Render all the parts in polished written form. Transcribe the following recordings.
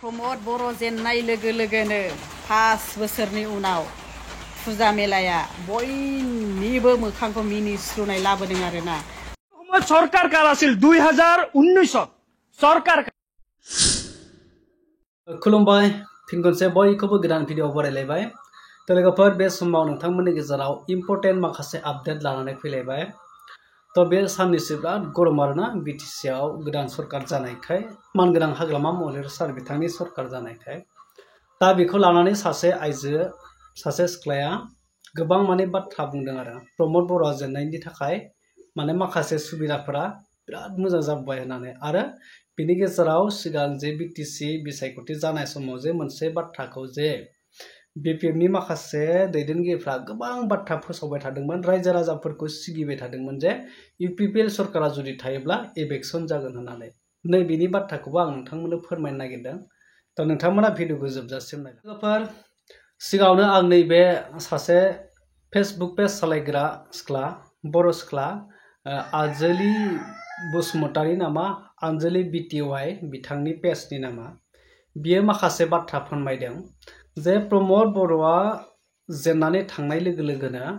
प्रमद बर' जेननाय लोगो लोगोनो 5 बोसोरनि उनाव फुजा मेलाया बयनिबो मोखांखौ मिनिस्लुनाय लाबोदों आरोना। सरकार काल आसिल 2019 सरकार खुलुमबाय फिन खनसे बयखौबो गोदान भिडिअ बरायलायबाय। लोगोफोर बे समाव नोंथांमोननि गेजेराव इम्पर्टेन्ट माखासे आपडेट लानानै फैलायबाय। बे साननैसो बिराद गरम आरोना बिटिसि आव गोदान सरकार जानायखाय मानगोनां हाग्रामा महिलारी सार बिथांनि सरकार जानायखाय दा बेखौ लानानै सासे आइजो सासे सिख्लाया गोबां माने बाथ्रा बुंदों आरो प्रमद बर'आ जेननायनि थाखाय माने माखासे सुबिदाफोरा बिराद मोजां जाबाय होननानै आरो बिनि गेजेराव सिगां जे बिटिसि बिसायख'थि जानाय समाव जे मोनसे बाथ्राखौ जे बिपिएफनि माखासे दैदेनगिरिफ्रा गोबां बाथ्रा फोसावबाय थादोंमोन, रायजो राजाफोरखौ सिगिबाय थादोंमोन जे इउपिपिएल सरकारा जुदि थायोब्ला इलेक्सन जागोन होननानै। नै बेनि बाथ्राखौबो आं नोंथांमोननो फोरमायनो नागिरदों। नोंथांमोना भिडिअखौ जोबजासिम नाय। लोगोफोर सिगाङावनो आं नैबे सासे फेसबुक पेज सालायग्रा सिख्ला बर' सिख्ला आनजलि बसुमतारी नामा आनजलि बिटिवाइ बिथांनि पेजनि नामा बियो माखासे बाथ्रा फोरमायदों जे प्रमद बर'आ जेननानै थांनाय लोगो लोगोनो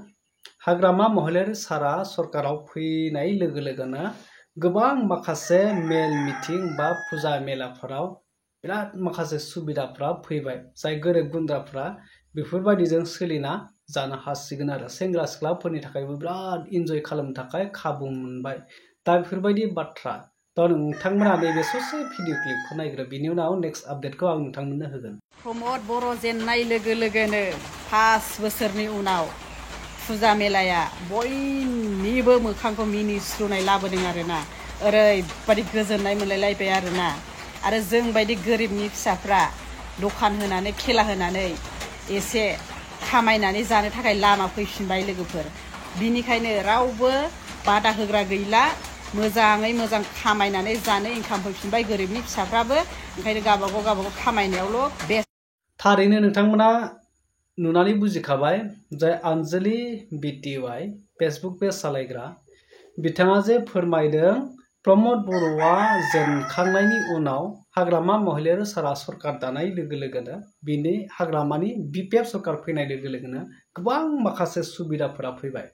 हाग्रामा महिलारी सारा सरकाराव फैनाय लोगो लोगोनो गोबां माखासे मेल मिटिं बा फुजा मेलाफोराव बिराद माखासे सुबिदाफ्रा फैबाय जाय गोरिब गुन्द्राफ्रा बेफोरबायदिजों सोलिना जानो हासिगोन आरो सेंग्रा सिख्लाफोरनि थाखायबो बिराद इन्जय खालामनो थाखाय खाबु मोनबाय। दा बेफोरबायदि बाथ्रा नोंथांमोना नैबे ससे भिडिअ क्लिपखौ नायग्रो बिनि उनाव नेक्स्ट आपडेटखौ आं नोंथांमोननो होगोन। प्रमद बर' जेननाय लोगो लोगोनो 5 बोसोरनि उनाव फुजा मेलाया बयनिबो मोखांखौ मिनिस्लुनाय लाबोदों आरोना। ओरैबायदि गोजोननाय मोनलायलायबाय आरोना। आरो जों बायदि गोरिबनि फिसाफ्रा दखान होनानै खेला होनानै एसे खामायनानै जानो थाखाय लामा फैफिनबाय लोगोफोर। बिनिखायनो रावबो बादा होग्रा गैला, मोजाङै मोजां खामायनानै जानो इनकाम फैफिनबाय गोरिबनि फिसाफ्राबो। ओंखायनो गावबागाव खामायनायावल' बेस्ट। थारैनो नोंथांमोना नुनानै बुजिखाबाय जे आनजलि बिटिवाइ फेसबुक पेज सालायग्रा बिथाङा जे फोरमायदों प्रमद बर'आ जेनखांनायनि उनाव हाग्रामा महिलारी सारा सरकार दानाय लोगो लोगोनो बिनि हाग्रामानि बिपिएफ सरकार फैनाय लोगो लोगोनो गोबां माखासे सुबिदाफोरा फैबाय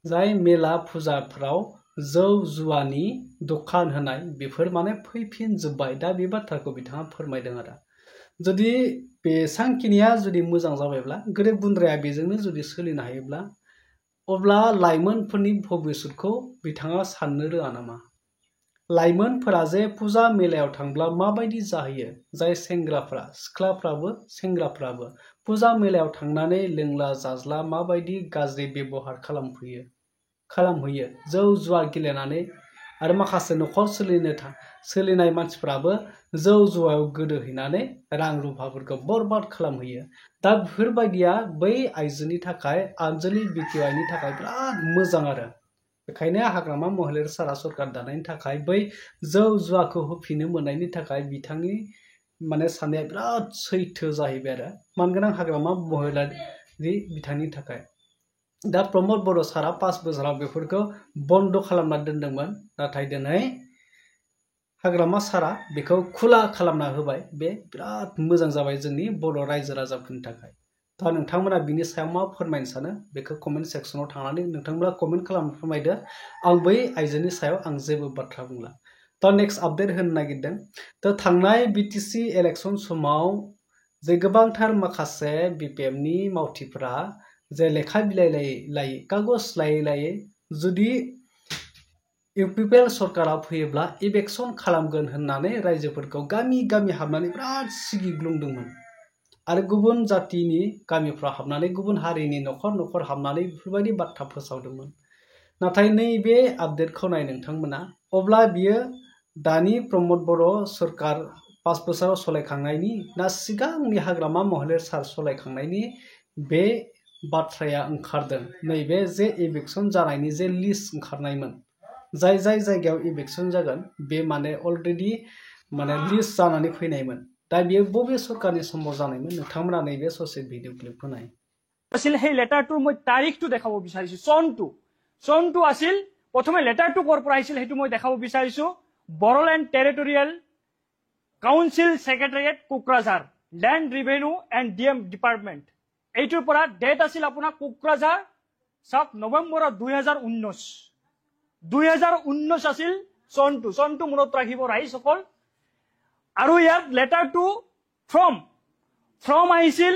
जाय मेला फुजाफ्राव जौ जुवानि दखान होनाय बेफोर माने फैफिनजोब्बाय। दा बे बाथ्राखौ बिथाङा फोरमायदों आरो जुदि बेसांखिनिया जुदि मोजां जाबायब्ला गोरिब गुन्द्राया बेजोंनो जुदि सोलिनो हायोब्ला अब्ला लाइमोनफोरनि भबिसतखौ बिथाङा साननो रोङा नामा? लाइमोनफोरा जे फुजा मेलायाव थांब्ला माबायदि जाहैयो, जाय सेंग्राफ्रा सिख्लाफ्राबो सेंग्राफ्राबो फुजा मेलायाव थांनानै लोंला जाज्ला माबायदि गाज्रि बेबहार खालामहैयो जौ जुवा गेलेनानै आरो माखासे न'खर सोलिनाय मानसिफ्राबो जौ जुवायाव गोदोहैनानै रां रुफाफोरखौ बरबाद खालामहैयो। दा बेफोरबायदिया बै आइजोनि थाखाय आनजलि बिटिवाइनि थाखाय बिराद मोजां आरो बेखायनो हाग्रामा महिलारी सारा सरकार दानायनि थाखाय बै जौ जुवाखौ होफिननो मोननायनि थाखाय बिथांनि माने साननाया बिराद सैथो जाहैबाय आरो मानगोनां हाग्रामा महिलारी बिथांनि थाखाय। दा प्रमद बर' सारा 5 बोसोराव बेफोरखौ बन्द खालामना दोनदोंमोन, नाथाय दिनै हाग्रामा सारा बेखौ खुला खालामना होबाय। बे बिराद मोजां जाबाय जोंनि बर' रायजो राजाफोरनि थाखाय। दा नोंथांमोना बिनि सायाव मा फोरमायनो सानो बेखौ कमेन्ट सेक्सनाव थांनानै नोंथांमोना कमेन्ट खालामना फोरमायदो। आं बै आइजोनि सायाव आं जेबो बाथ्रा बुंला। नेक्स्ट आपडेट होनो नागिरदों। थांनाय बिटिसि इलेक्सन समाव जे गोबांथार माखासे बिपिएफनि मावथिफोरा जे लेखा बिलाइ लायै कागज लायै जुदि इउपिपिएल सरकारा फैयोब्ला इलेक्सन खालामगोन होननानै रायजोफोरखौ गामि गामि हाबनानै बिराद सिगिग्लुंदोंमोन आरो गुबुन जातिनि गामिफ्राव हाबनानै गुबुन हारिनि न'खर हाबनानै बेफोरबायदि बाथ्रा फोसावदोंमोन। नाथाय नैबे आपडेटखौ नाय नोंथांमोना, अब्ला बियो दानि प्रमद बर' सरकार 5 बोसोराव सलायखांनायनि ना सिगांनि हाग्रामा महिलारी सार सलायखांनायनि बे बाथ्राया ओंखारदों। नैबे जे इलेक्सन जानायनि जे लिस्ट ओंखारनायमोन, जाय जायगायाव इलेक्सन जागोन बे माने अलरेडि माने लिस्ट जानानै फैनायमोन। दा बियो बबे सरकारनि समाव जानायमोन नोंथांमोना नैबे ससे भिडिअ क्लिपखौ नाय। আছিল সেই লেটাৰটোৰ মই তাৰিখটো দেখাব বিচাৰিছো। চনটো আছিল প্ৰথমে লেটাৰটো ক'ৰ পৰা আহিছিল সেইটো মই দেখাব বিচাৰিছো। Bodoland territorial council secretariat Kokrajhar land revenue and DM department এইটোৰ পৰা ডেট আছিল আপোনাৰ কোকৰাঝাৰ চাওক নৱেম্বৰৰ 2019 আছিল চনটো মনত ৰাখিব ৰাইজসকল আৰু ইয়াত লেটাৰটো ফ্ৰম আহিছিল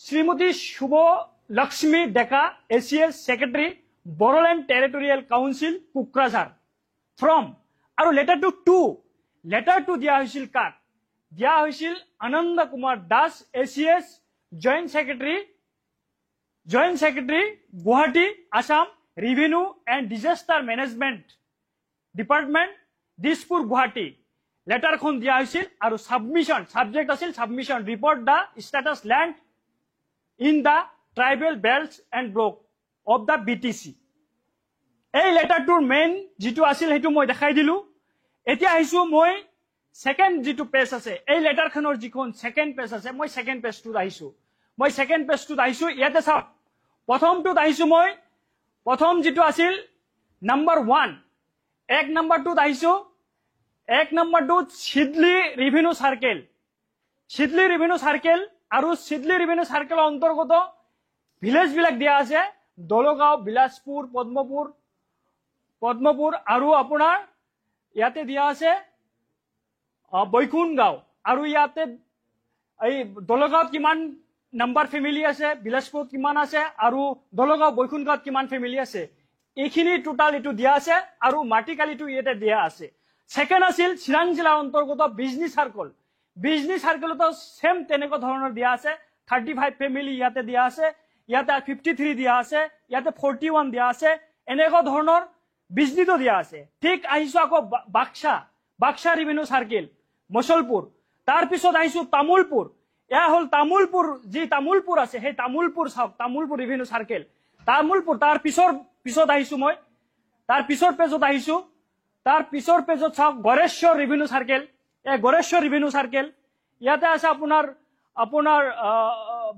Shrimati Shubha Lakshmi Deka ACS secretary Bodoland territorial council Kokrajhar from আৰু লেটাৰটো দিয়া হৈছিল কাক দিয়া হৈছিল Anand Kumar Das ACS joint secretary Guwahati Assam revenue and disaster management department Dispur Guwahati লেটাৰখন দিয়া হৈছিল আৰু সাবজেক্ট আছিল submission report the status land in the tribal belts and block of the BTC এই লেটাৰটোৰ মেইন যিটো আছিল সেইটো মই দেখাই দিলো এতিয়া আহিছো মই সেকেন্ড যিটো পেজ আছে এই লেটাৰখনৰ যিখন সেকেন্ড পেজ আছে মই সেকেন্ড পেজটোত আহিছো ইয়াতে চাওক প্ৰথমটোত আহিছো মই প্ৰথম যিটো আছিল নাম্বাৰ 1 এক নাম্বাৰটোত আহিছো এক নাম্বাৰটোত সিডলি ৰিভিনিউ সাৰ্কেল আৰু সিডলি ৰিভিনিউ সাৰ্কেলৰ অন্তৰ্গত ভিলেজ বিলাক দিয়া আছে দলগাঁও বিলাসপুৰ পদ্মপুৰ আৰু আপোনাৰ ইয়াতে দিয়া আছে বৈকুণ্ঠ গাঁও আৰু ইয়াতে এই দলগাঁৱত কিমান নাম্বাৰ ফেমিলি আছে বিলাসপুৰত কিমান আছে আৰু দলগাঁও বৈকুণ্ঠ গাঁৱত কিমান ফেমিলি আছে এইখিনি টোটাল এটো দিয়া আছে আৰু মাটিকালিটো ইয়াতে দিয়া আছে সেকেন্ড আছিল চিৰাং জিলাৰ অন্তৰ্গত বিজনেছ সাৰ্কেলতো সেম তেনেকুৱা ধৰণৰ দিয়া আছে 35 ফেমিলি ইয়াতে দিয়া আছে ইয়াতে 53 দিয়া আছে ইয়াতে 41 দিয়া আছে এনেকুৱা ধৰণৰ বিজনেছটো দিয়া আছে ঠিক আহিছো আকৌ বাক্সা ৰিভিনিউ সাৰ্কেল মছলপুৰ তাৰ পিছত আহিছো তামুলপুৰ এয়া হল তামুলপুৰ আছে সেই তামুলপুৰ চাওক তামুলপুৰ ৰিভিনিউ সাৰ্কেল তামুলপুৰ তাৰ পিছত আহিছো মই তাৰ পিছৰ পেজত চাওক গড়েশ্বৰ ৰিভিনিউ সাৰ্কেল ইয়াতে আছে আপোনাৰ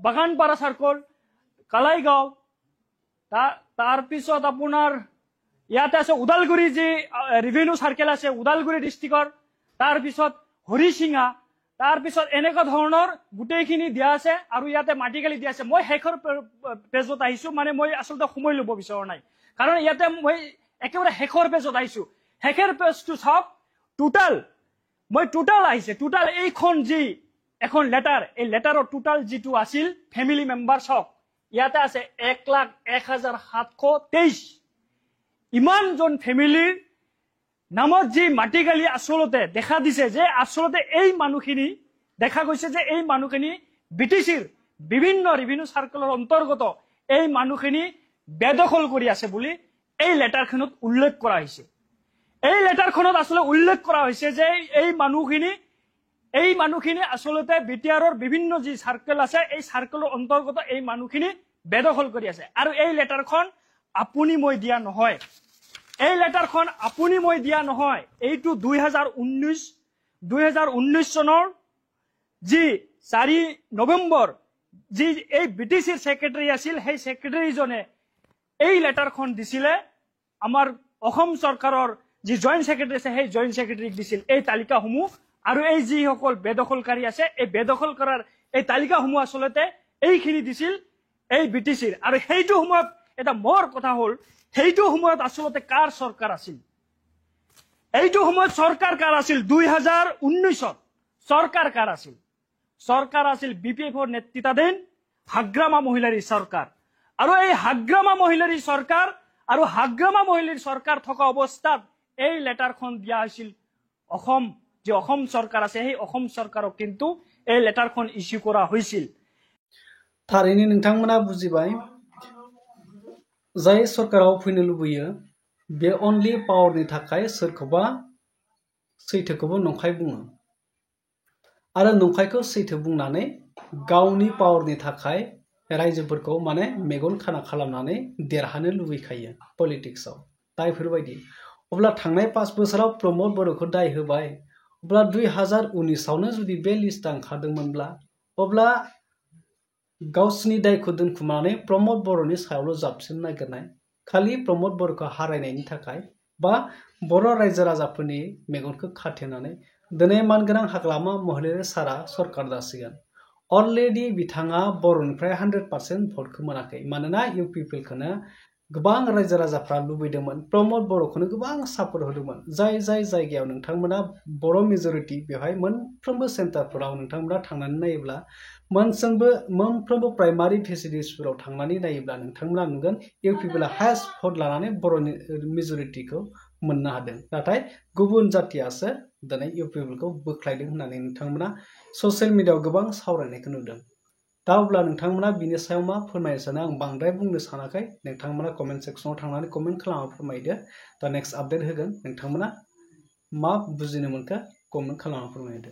বাগানপাৰা সাৰ্কেল কালাইগাঁও তাৰ পিছত আপোনাৰ ইয়াতে আছে ওদালগুৰি যি ৰিভিনিউ সাৰ্কেল আছে ওদালগুৰি ডিষ্ট্ৰিক্টৰ তাৰ পিছত হৰিসিঙা তাৰ পিছত এনেকুৱা ধৰণৰ গুটেইখিনি দিয়া আছে আৰু ইয়াতে মাটিকালি দিয়া আছে মই শেষৰ পেজত আহিছো মানে মই আসলতে সময় লব বিচৰা নাই কাৰণ ইয়াতে মই একেবাৰে শেষৰ পেজত আহিছো শেষৰ পেজটো চাওক টোটাল আহিছে এইখন যি এখন লেটাৰ এই লেটাৰৰ টোটাল যিটো আছিল ফেমিলি মেম্বাৰ চাওক ইয়াতে আছে 1,01,723 ইমানজন ফেমিলিৰ নামত যি মাটিকালি আসলতে দেখা দিছে যে আসলতে এই মানুহখিনি দেখা গৈছে যে এই মানুহখিনি BTCৰ বিভিন্ন ৰিভিনিউ সাৰ্কেলৰ অন্তৰ্গত এই মানুহখিনি বেদখল কৰি আছে বুলি এই লেটাৰখনত উল্লেখ কৰা হৈছে এই লেটাৰখনত আসলে উল্লেখ কৰা হৈছে যে এই মানুহখিনি আসলতে BTRৰ বিভিন্ন যি সাৰ্কেল আছে এই সাৰ্কেলৰ অন্তৰ্গত এই মানুহখিনি বেদখল কৰি আছে আৰু এই লেটাৰখন আপুনি মই দিয়া নহয় এইটো 2019 চনৰ যি 4 নৱেম্বৰ যি এই BTCৰ ছেক্ৰেটাৰী আছিল সেই ছেক্ৰেটাৰীজনে এই লেটাৰখন দিছিলে আমাৰ অসম চৰকাৰৰ যি জইণ্ট ছেক্ৰেটাৰী আছে সেই জইণ্ট ছেক্ৰেটাৰীক দিছিল এই তালিকাসমূহ আৰু এই যিসকল বেদখলকাৰী আছে এই বেদখল কৰাৰ এই তালিকাসমূহ আসলতে এইখিনি দিছিল এই BTCৰ আৰু সেইটো সময়ত এটা মোৰ কথা হল সেইটো সময়ত আসলতে কাৰ সৰকাৰ আছিল এইটো সময়ত সৰকাৰ কাৰ আছিল 2019ত সৰকাৰ আছিল BPFৰ নেতৃত্বাধীন হাগ্ৰামা মহিলাৰী সৰকাৰ আৰু এই হাগ্ৰামা মহিলাৰী সৰকাৰ থকা অৱস্থাত এই লেটাৰখন দিয়া হৈছিল অসম সৰকাৰ আছে সেই অসম সৰকাৰক কিন্তু এই লেটাৰখন ইস্যু কৰা হৈছিল थारैनो नोंथांमोना बुजिबाय जाय सरकाराव फैनो लुबैयो बे अनलि पावारनि थाखाय सोरखौबा सैथोखौबो नंखाय बुङो आरो नंखायखौ सैथो बुंनानै गावनि पावारनि थाखाय रायजोफोरखौ माने मेगन खाना खालामनानै देरहानो लुबैखायो पलिटिक्सआव दा बेफोरबायदि अब्ला थांनाय 5 बोसोराव प्रमोद बर'खौ दाय होबाय अब्ला 2019आवनो जुदि बे लिस्टआ ओंखारदोंमोनब्ला अब्ला गावसिनि दायखौ दोनखुमानानै प्रमोद बर'नि सायावल' जाबसिन नागिरनाय खालि प्रमोद बर'खौ हारायनायनि थाखाय बा बर' रायजो राजाफोरनि मेगनखौ खाथेनानै दिनै मानगोनां हाग्रामा महिलारि सारा सरकार जासिगोन। अलरेडि बिथाङा बर'निफ्राय 100% भटखौ मोनाखै मानोना इउ पिपलखौनो गोबां रायजो राजाफ्रा लुबैदोंमोन, प्रमद बर'खौनो गोबां सापर्ट होदोंमोन। जाय जायगायाव नोंथांमोना बर' मेजरिटि बेवहाय मोनफ्रोमबो सेन्टारफोराव नोंथांमोना थांनानै नायोब्ला मोनफ्रोमबो प्राइमारि फेसिलिटिसफोराव थांनानै नायोब्ला नोंथांमोना नुगोन इउ पिपला हाइस्ट भट लानानै बर'नि मेजरिटिखौ मोननो हादों। नाथाय गुबुन जातियासो दिनै इउ पिपलखौ बोख्लायदों होननानै नोंथांमोना ससियेल मिडियायाव गोबां सावरायनायखौ नुदों। दा अब्ला नोंथांमोना बिनि सायाव मा फोरमायनो सानो आं बांद्राय बुंनो सानाखै। नोंथांमोना कमेन्ट सेक्सनाव थांनानै कमेन्ट खालामना फोरमायदो। दा नेक्स्ट आपडेट होगोन। नोंथांमोना मा बुजिनो मोनखो कमेन्ट खालामना फोरमायदो।